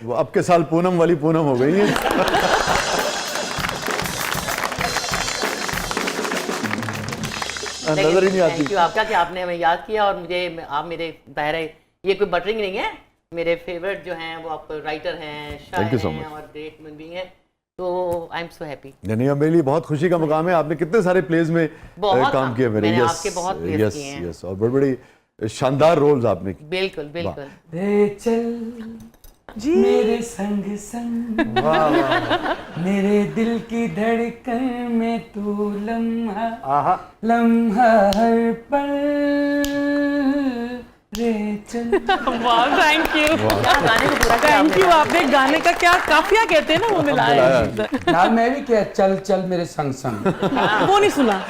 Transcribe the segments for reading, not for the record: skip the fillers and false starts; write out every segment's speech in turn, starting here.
वो अब के साल पूनम वाली पूनम हो गई है। नजर ही नहीं आती। थैंक यू आपका कि आपने हमें याद किया और मुझे आप मेरे दायरे, ये कोई बटरिंग नहीं है, मेरे फेवरेट जो हैं वो आप राइटर हैं, शायर हैं और ग्रेट ह्यूमन बीइंग हैं, तो आई एम सो हैप्पी। नहीं, मेरे लिए बहुत खुशी का मुकाम है। आपने कितने सारे प्लेज में काम किया मेरे। मैंने आपके बहुत प्लेज किए हैं। यस, और बड़ी बड़ी शानदार रोल्स आपने किए। बिल्कुल बिल्कुल। रेचल जी मेरे संग संग, मेरे दिल की धड़कन में तू लम्हा लम्हा हर पल, रेचल। वाह, थैंक यू, गाने को पूरा किया थैंक यू। आपने गाने का क्या काफिया कहते हैं ना, वो मिलाया है। यार मैं भी क्या, चल चल मेरे संग संग, वो नहीं सुना।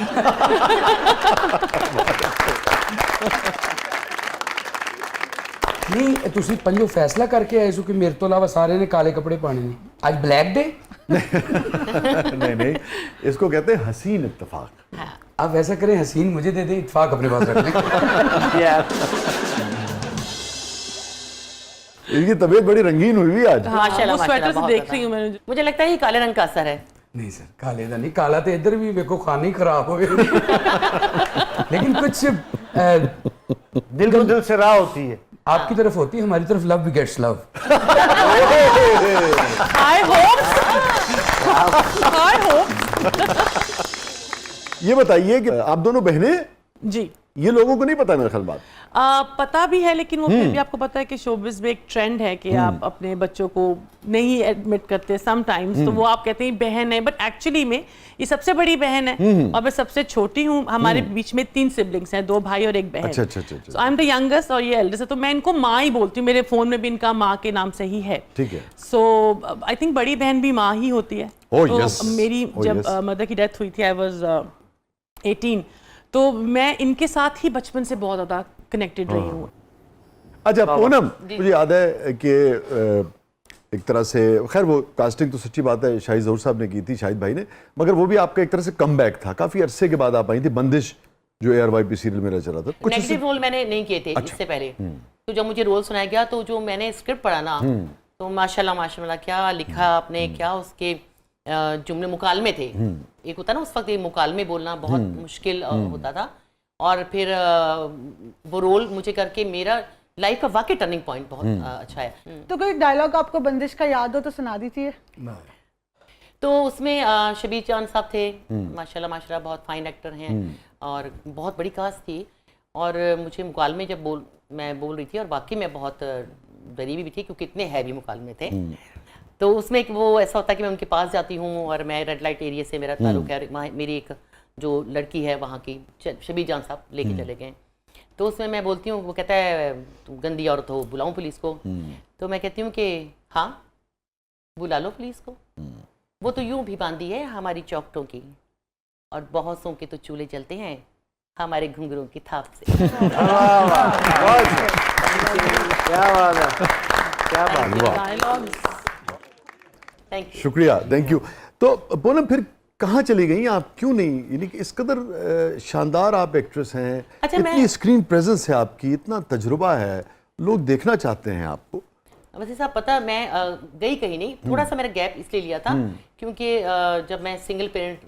नहीं ਤੁਸੀਂ ਪੰਜੋ फैसला करके आए सो कि मेरे तो अलावा सारे ने काले कपड़े पहने ने, आज ब्लैक डे। नहीं, इसको कहते हैं हसीन इत्तेफाक। आप वैसा करें, हसीन मुझे दे दे, इत्तेफाक अपने पास रख लें। इनकी तबीयत बड़ी रंगीन हुई हुई आज। माशाल्लाह, वो स्वेटर से बहुत देख ज्यादा। रही हूँ मैं। मुझे लगता है ये काले रंग का असर है। नहीं सर, काले का नहीं, काला तो इधर भी देखो, खाना ही खराब हो गया। लेकिन कुछ दिल को दिल से राह होती है। आपकी तरफ होती है, हमारी तरफ love begets love. I hope ये बताइए कि आप दोनों बहनें, जी। ये लोगों को नहीं पता मेरे ख्याल बात। पता भी है, लेकिन वो फिर भी आपको पता है कि शोबिज़ में एक ट्रेंड है कि आप अपने बच्चों को नहीं एडमिट करते समटाइम्स, तो वो आप कहते हैं बहन है, बट एक्चुअली में ये सबसे बड़ी बहन है और मैं सबसे छोटी हूँ। हमारे बीच में 3 सिबलिंग्स हैं, 2 भाई और 1 बहन। अच्छा। सो आई एम द यंगेस्ट और ये एल्डेस्ट है, तो मैं इनको माँ ही बोलती हूँ। मेरे फोन में भी इनका माँ के नाम से ही है। ठीक है। सो आई थिंक बड़ी बहन भी माँ ही होती है। Oh, तो yes. मेरी जब मदर की डेथ हुई थी, आई वाज 18, तो मैं इनके साथ ही बचपन से बहुत ज़्यादा कनेक्टेड रही हूँ। अच्छा पूनम, मुझे याद है कि एक तरह से, खैर वो कास्टिंग तो सच्ची बात है शाहिद ज़हूर साहब ने की थी, शाहिद भाई ने, मगर वो भी आपका एक तरह से कमबैक था। काफी अरसे के बाद आप आई थी। बंदिश जो ARYP सीरियल में चला था, कुछ नेगेटिव रोल मैंने नहीं किए थे इससे पहले। तो जब मुझे रोल सुनाया गया, तो जो मैंने स्क्रिप्ट पढ़ा ना, तो माशाल्लाह क्या लिखा आपने, क्या उसके जुमले मुकालमे थे। एक होता ना उस वक्त मुकालमे बोलना बहुत मुश्किल होता था, और फिर वो रोल मुझे करके मेरा लाइफ का वाकई टर्निंग पॉइंट बहुत अच्छा है। तो कोई डायलॉग आपको बंदिश का याद हो तो सुना दीजिए। तो उसमें शबीर चांद साहब थे, माशाल्लाह बहुत फाइन एक्टर हैं और बहुत बड़ी कास्ट थी। और मुझे मुकालमे जब मैं बोल रही थी, और वाकई में बहुत डरी भी थी क्योंकि इतने हैवी मुकालमे थे। तो उसमें एक वो ऐसा होता है कि मैं उनके पास जाती हूँ, और मैं रेड लाइट एरिया से मेरा ताल्लुक है, वहाँ मेरी एक जो लड़की है वहाँ की, शबीर जान साहब लेके चले गए। तो उसमें मैं बोलती हूँ, वो कहता है तुम गंदी औरत हो, बुलाऊं पुलिस को? तो मैं कहती हूँ कि हाँ बुला लो पुलिस को, वो तो यूं भी बांधी है हमारी चौखटों की, और बहुतों के तो चूल्हे जलते हैं हमारे घुंघरों की थाप से। क्या बात है, क्या बात है। डायलॉग्स। Thank you. शुक्रिया, थैंक यू। तो पूनम फिर कहाँ चली गई आप, क्यों नहीं, यानी कि इस कदर शानदार आप एक्ट्रेस हैं, अच्छा, इतनी स्क्रीन प्रेजेंस है आपकी, इतना तजुर्बा है, लोग देखना चाहते हैं आपको। वैसे साहब पता, मैं गई कहीं नहीं, थोड़ा सा मेरा गैप इसलिए लिया था क्योंकि जब मैं सिंगल पेरेंट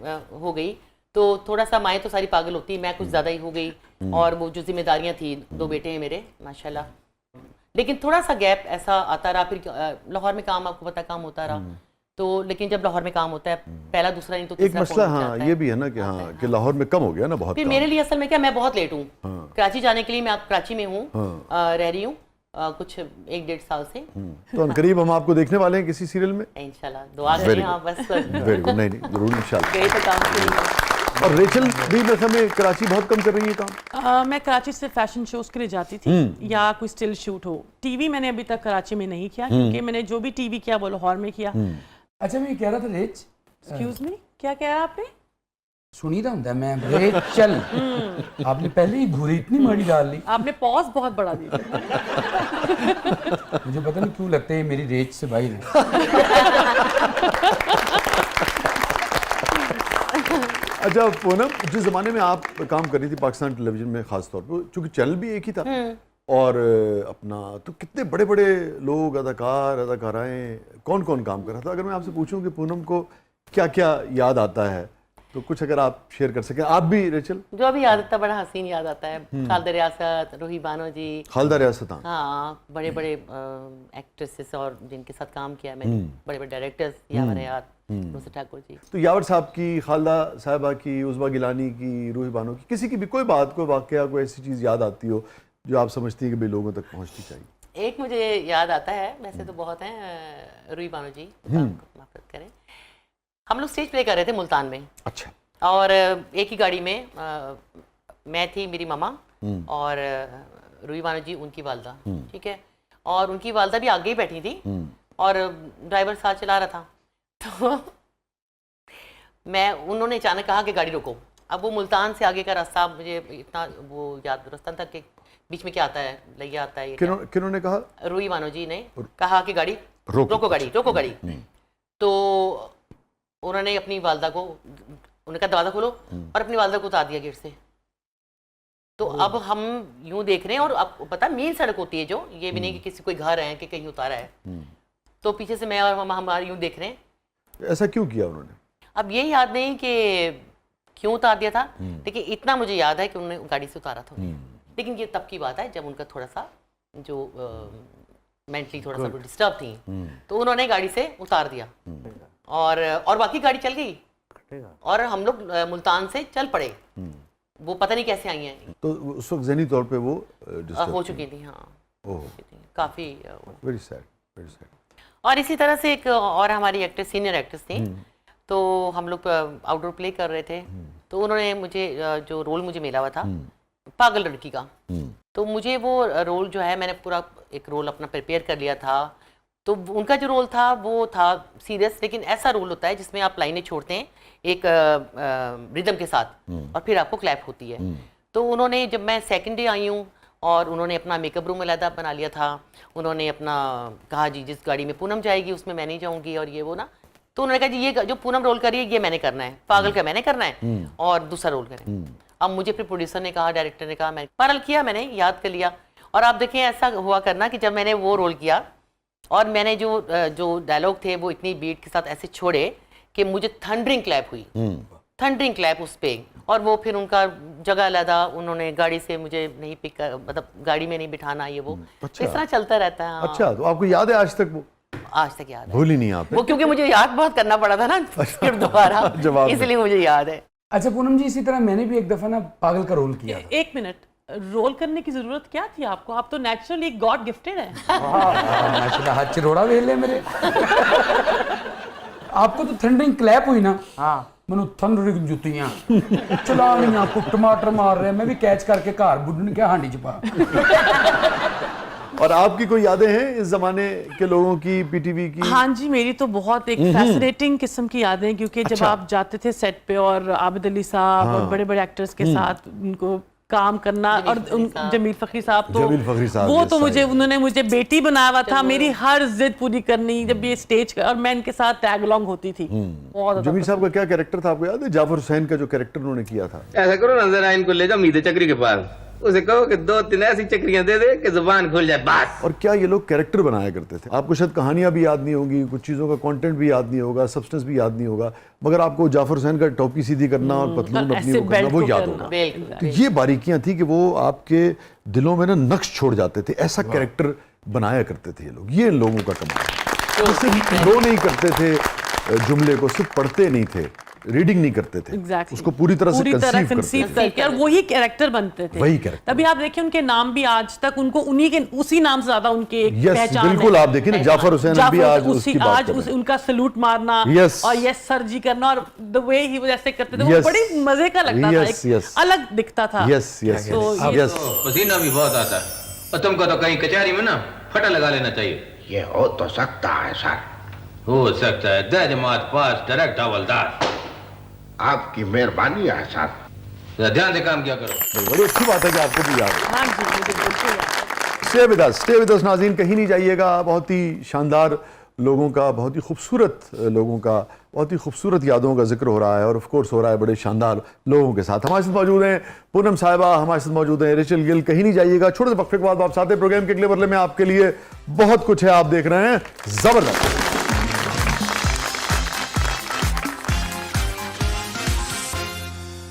हो गई, तो थोड़ा सा माएँ तो सारी पागल होती है, मैं कुछ ज़्यादा ही हो गई, और वो जो जिम्मेदारियाँ थी, 2 बेटे हैं मेरे माशाल्लाह, लेकिन थोड़ा सा गैप ऐसा आता रहा। फिर लाहौर में काम, आपको पता, काम होता रहा, तो लेकिन जब लाहौर में काम होता है, पहला दूसरा नहीं तो एक तीसरा मसला फोन हाँ जाता ये भी है ना कि हाँ कि लाहौर में कम हो गया ना बहुत फिर काम। मेरे लिए असल में क्या, मैं बहुत लेट हूँ कराची जाने के लिए। मैं कराची में हूँ, रह रही हूँ कुछ 1-1.5 साल से। तो अनकरीब हम आपको देखने वाले हैं किसी सीरियल में, इंशाल्लाह दुआ Very करें good. आप बस। Very good. नहीं जरूर इंशाल्लाह। गए तो काम के लिए। और रेचल भी मेरे ख्याल में कराची बहुत कम कर रही है काम। मैं कराची से फैशन शोज के लिए जाती थी, या कोई स्टिल शूट हो। टीवी मैंने अभी तक कराची में नहीं किया, क्योंकि मैंने जो भी टीवी किया वो लाहौर में किया। अच्छा मैं कह रहा था रेच, एक्सक्यूज मी, क्या कह रहा आपने? सुनी था ਹੁੰਦਾ मैं, रेचल आपने पहले ही घूरी इतनी माड़ी डाल ली। आपने पॉज बहुत बड़ा दिया। मुझे पता नहीं क्यों लगता है ये मेरी रेच से भाई है। अच्छा पूनम, जिस जमाने में आप काम कर रही थी पाकिस्तान टेलीविजन में खास तौर पर, चूंकि चैनल भी एक ही था, और अपना तो कितने बड़े बड़े लोग, अदाकार, अदाकाराएं, कौन कौन काम कर रहा था? अगर मैं आपसे पूछूं कि पूनम को क्या क्या याद आता है तो कुछ अगर आप शेयर कर सकें। आप भी रेचल? जो अभी याद आता है, बड़ा हसीन याद आता है। खालदा रियासत, रूही बानो जी, खालदा रियासत, हाँ, बड़े बड़े एक्ट्रेसेस और जिनके साथ काम किया है मैंने, बड़े बड़े डायरेक्टर्स, यावर हयात, नुसरत ठाकुर जी। तो यावर साहब की, खालदा साहिबा की, उज़मा गिलानी की, रूही बानो की, किसी की भी कोई बात, कोई वाकया, कोई ऐसी चीज़ याद आती हो जो आप समझती हैं कि भाई लोगों तक पहुंचनी चाहिए? एक मुझे याद आता है, वैसे तो बहुत हैं, रूही बानो जी, माफ करें, हम लोग स्टेज प्ले कर रहे थे मुल्तान में। अच्छा। और एक ही गाड़ी में मैं थी, मेरी मामा और रूही बानो जी, उनकी वालदा, ठीक है, और उनकी वालदा भी आगे ही बैठी थी और ड्राइवर साथ चला रहा था। तो उन्होंने अचानक कहा कि गाड़ी रोको। अब वो मुल्तान से आगे का रास्ता मुझे इतना वो याद रास्ता था कि बीच में क्या आता है, लिया आता है। किन्होंने कहा? रूही बानो जी ने कहा कि गाड़ी रोको गाड़ी। तो उन्होंने अपनी वालदा को, उन्होंने कहा दरवाजा खोलो, और अपनी वालदा को उतार दिया गेट से। तो अब हम यूं देख रहे हैं, और अब पता मेन सड़क होती है जो, ये भी नहीं कि किसी कोई घर है कि कहीं उतारा है। तो पीछे से मैं और मामा हमारे यूं देख रहे हैं। ऐसा क्यों किया उन्होंने? अब ये याद नहीं कि क्यों उतार दिया था, लेकिन इतना मुझे याद है कि उन्होंने गाड़ी से उतारा था। लेकिन ये तब की बात है जब उनका थोड़ा सा जो मेंटली थोड़ा सा डिस्टर्ब थी, तो उन्होंने गाड़ी से उतार दिया और बाकी गाड़ी चल गई और हम लोग मुल्तान से चल पड़े। वो पता नहीं कैसे आई हैं। तो उस वक्त ज़हनी तौर पे वो हो चुकी थी, हाँ, काफ़ी वेरी सैड, वेरी सैड। और इसी तरह से एक और हमारी एक्ट्रेस, सीनियर एक्ट्रेस थी, तो हम लोग आउटडोर प्ले कर रहे थे, तो उन्होंने मुझे जो रोल मुझे मिला हुआ था पागल लड़की का, तो मुझे वो रोल जो है, मैंने पूरा एक रोल अपना प्रिपेयर कर लिया था। तो उनका जो रोल था वो था सीरियस, लेकिन ऐसा रोल होता है जिसमें आप लाइनें छोड़ते हैं एक रिदम के साथ और फिर आपको क्लैप होती है। तो उन्होंने, जब मैं सेकंड डे आई हूँ और उन्होंने अपना मेकअप रूम अलग बना लिया था, उन्होंने अपना कहा जी जिस गाड़ी में पूनम जाएगी उसमें मैं नहीं जाऊँगी और ये वो ना, तो उन्होंने कहा जी ये जो पूनम रोल करी है ये मैंने करना है, पागल का मैंने करना है और दूसरा रोल करें। अब मुझे फिर प्रोड्यूसर ने कहा, डायरेक्टर ने कहा, मैंने पागल किया, मैंने याद कर लिया। और आप देखें ऐसा हुआ करना कि जब मैंने वो रोल किया और मैंने जो डायलॉग थे वो इतनी बीट के साथ ऐसे छोड़े कि मुझे थंडरिंग क्लैप हुई, थंडरिंग क्लैप उस पे। और वो फिर उनका जगह लगा, उन्होंने गाड़ी से मुझे नहीं पिक कर, मतलब गाड़ी में नहीं बिठाना, ये वो। अच्छा। इस तरह चलता रहता है। हाँ। अच्छा, तो आपको याद है आज तक वो? आज तक याद है, भूली नहीं आपने? वो क्योंकि मुझे याद बहुत करना पड़ा था ना स्क्रिप्ट दोबारा, इसलिए मुझे याद है। अच्छा पूनम जी, इसी तरह मैंने भी एक दफा ना पागल का रोल किया था। एक मिनट, रोल करने की जरूरत क्या थी आपको? आप तो नेचुरली गॉड गिफ्टेड है। नेचुरल हाथ चिरोड़ा वेले मेरे। आपको तो थंडरिंग क्लैप हुई ना, हाँ मनु थंडरिंग जुतियां चलानियां को टमाटर मार रहे, मैं भी कैच करके घर बुढ़न के हांडी च पा। और आपकी कोई यादें हैं इस जमाने के लोगों की, पीटीवी की? हाँ जी, मेरी तो बहुत एक फैसिनेटिंग किस्म की यादें, क्योंकि जब आप जाते थे सेट पे और आबिद अली साहब और बड़े बड़े एक्टर्स के साथ उनको काम करना, और जमील फखरी साहब, तो जमील फखरी साहब, वो yes, तो मुझे, उन्होंने मुझे बेटी बनाया हुआ था, मेरी हर जिद पूरी करनी जब ये स्टेज, और मैं इनके साथ टैग अलॉन्ग होती थी। बहुत जमील साहब का क्या कैरेक्टर था आपको याद है? जाफर हुसैन का जो कैरेक्टर उन्होंने किया था। ऐसा करो ना, जरा इनको ले जाओ मीते चक्री के पास, उसे कहो कि 2-3 ऐसी चक्रियां दे दे कि जुबान खुल जाए बस। और क्या ये लोग कैरेक्टर बनाया करते थे? आपको शायद कहानियां भी याद नहीं होगी, कुछ चीज़ों का कंटेंट भी याद नहीं होगा, सब्सटेंस भी याद नहीं होगा, मगर आपको जाफर हुसैन का टोपी सीधी करना और पतलून अपनी वो करना वो याद होगा। तो ये बारीकियां थी कि वो आपके दिलों में ना नक्श छोड़ जाते थे। ऐसा कैरेक्टर बनाया करते थे ये लोग। ये इन लोगों का कमाल है। तो सिर्फ फ्लो नहीं करते थे जुमले को, सिर्फ पढ़ते नहीं थे, रीडिंग नहीं करते थे, उसको पूरी तरह से कंसीव करके और वही कैरेक्टर बनते थे। वही कैरेक्टर। तभी आप देखिए उनके नाम भी आज तक उनको उन्हीं के उसी नाम से ज्यादा उनके एक पहचान है। बिल्कुल, आप देखिए ना जाफर हुसैन भी आज उसकी बात कर रहे हैं। उनका सैल्यूट मारना और यस सर जी करना, और द वे ही वो ऐसे करते थे, वो बड़ी मजे का लगता था, एक अलग दिखता था। Yes yes yes. पसीना भी बहुत आता है और तुमको तो कहीं कचहरी में ना फटा लगा लेना चाहिए। ये हो तो सकता है सर, हो सकता है। दे जमात पास डायरेक्ट हवलदार, आपकी मेहरबानी है सर। ध्यान से काम किया करो। बड़ी अच्छी बात है कि आपको भी याद है। हाँ जी, मुझे बिल्कुल याद है। स्टे विद अस नाज़रीन, कहीं नहीं जाइएगा। बहुत ही शानदार लोगों का, बहुत ही खूबसूरत लोगों का, बहुत ही खूबसूरत यादों का जिक्र हो रहा है और ऑफ कोर्स हो रहा है बड़े शानदार लोगों के साथ। हमारे साथ मौजूद हैं पूनम साहिबा, हमारे साथ मौजूद हैं रेचल गिल। कहीं नहीं जाइएगा, छोटे से वक्फे के बाद वापस आते हैं। प्रोग्राम के अगले बदले में आपके लिए बहुत कुछ है, आप देख रहे हैं जबरदस्त।